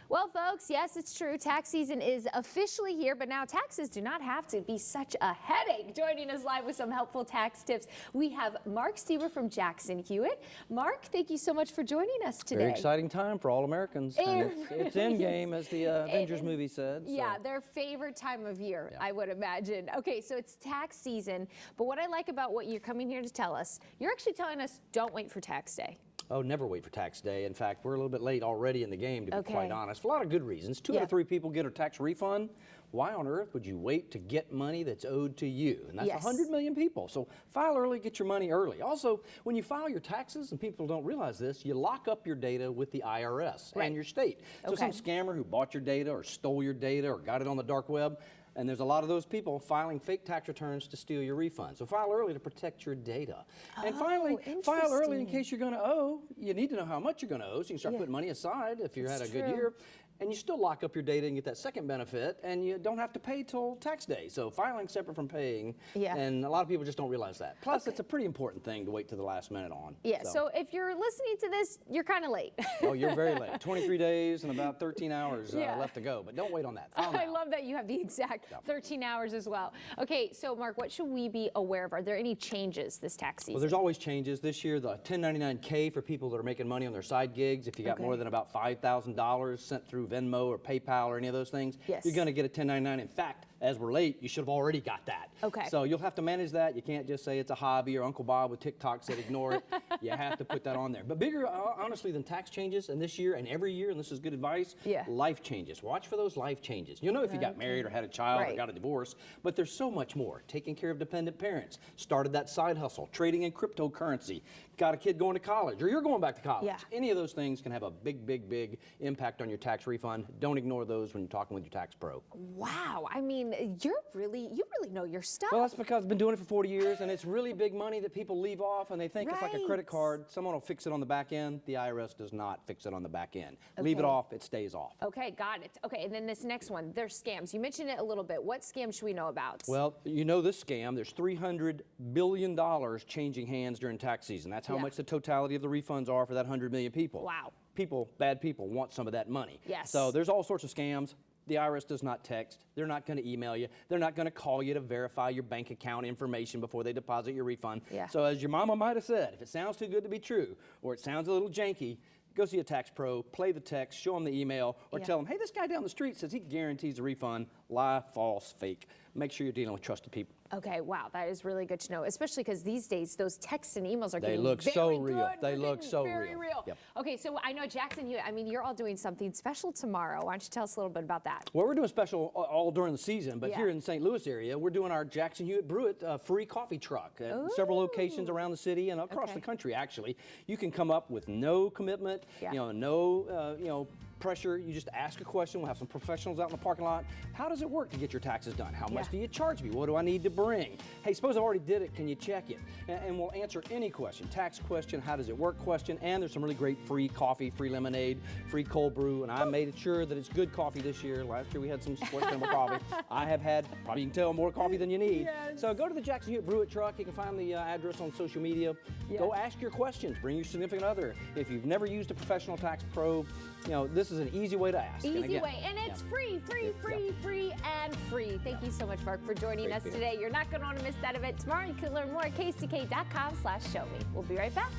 Well, folks, yes, it's true. Tax season is officially here, but now taxes do not have to be such a headache. Joining us live with some helpful tax tips, we have Mark Stieber from Jackson Hewitt. Mark, thank you so much for joining us today. Very exciting time for all Americans. It's endgame, as the Avengers movie said. So. Yeah, their favorite time of year, I would imagine. Okay, so it's tax season, but what I like about what you're coming here to tell us, you're actually telling us don't wait for tax day. Oh, never wait for tax day. In fact, we're a little bit late already in the game, to be quite honest, for a lot of good reasons. Two out of three people get a tax refund. Why on earth would you wait to get money that's owed to you? And that's 100 million people. So file early, get your money early. Also, when you file your taxes, and people don't realize this, you lock up your data with the IRS and your state. So some scammer who bought your data or stole your data or got it on the dark web, and there's a lot of those people filing fake tax returns to steal your refund. So file early to protect your data. And finally, file early in case you're going to owe. You need to know how much you're going to owe so you can start putting money aside if you had a good year. And you still lock up your data and get that second benefit, and you don't have to pay till tax day. So filing separate from paying, and a lot of people just don't realize that. Plus, it's a pretty important thing to wait to the last minute on. Yeah, so if you're listening to this, you're kind of late. Oh, you're very late. 23 days and about 13 hours left to go, but don't wait on that. I love that you have the exact 13 hours as well. Okay, so Mark, what should we be aware of? Are there any changes this tax season? Well, there's always changes. This year, the 1099K for people that are making money on their side gigs, if you got more than about $5,000 sent through Venmo or PayPal or any of those things, you're going to get a 1099. In fact, as we're late, you should have already got that. So you'll have to manage that. You can't just say it's a hobby or Uncle Bob with TikTok said ignore it. You have to put that on there. But bigger, honestly, than tax changes, and this year and every year, and this is good advice, life changes. Watch for those life changes. You'll know if you got married or had a child or got a divorce, but there's so much more. Taking care of dependent parents, started that side hustle, trading in cryptocurrency, got a kid going to college, or you're going back to college. Any of those things can have a big, big, big impact on your tax refund. Don't ignore those when you're talking with your tax pro. Wow, I mean, you really know your stuff. Well, that's because I've been doing it for 40 years, and it's really big money that people leave off, and they think it's like a credit card. Someone will fix it on the back end. The IRS does not fix it on the back end. Leave it off, it stays off. Okay, got it. Okay, and then this next one, there's scams. You mentioned it a little bit. What scam should we know about? Well, you know this scam. There's $300 billion changing hands during tax season. That's how much the totality of the refunds are for that 100 million people. Wow. People, bad people, want some of that money. Yes. So there's all sorts of scams. The IRS does not text. They're not going to email you. They're not going to call you to verify your bank account information before they deposit your refund. So as your mama might have said, if it sounds too good to be true, or it sounds a little janky, go see a tax pro, play the text, show them the email, or tell them, hey, this guy down the street says he guarantees a refund. Lie, false, fake. Make sure you're dealing with trusted people. Okay, wow, that is really good to know, especially because these days those texts and emails are getting so real. They look so real. Yep. Okay, so I know Jackson Hewitt, I mean, you're all doing something special tomorrow. Why don't you tell us a little bit about that? Well, we're doing special all during the season, but here in the St. Louis area, we're doing our Jackson Hewitt Brewitt free coffee truck at several locations around the city and across the country, actually. You can come up with no commitment, no pressure. You just ask a question. We'll have some professionals out in the parking lot. How does it work to get your taxes done? How much do you charge me? What do I need to bring? Hey, suppose I already did it. Can you check it? And we'll answer any question. Tax question, how does it work question, and there's some really great free coffee, free lemonade, free cold brew, and I made sure that it's good coffee this year. Last year we had some questionable coffee. I have had, probably you can tell, more coffee than you need. So go to the Jackson Hewitt Brewitt truck. You can find the address on social media. Go ask your questions. Bring your significant other. If you've never used a professional tax pro, this is an easy way to ask. Easy way, and it's free, and free. Thank you so much, Mark, for joining us today. You're not going to want to miss that event tomorrow. You can learn more at kck.com/showme. We'll be right back.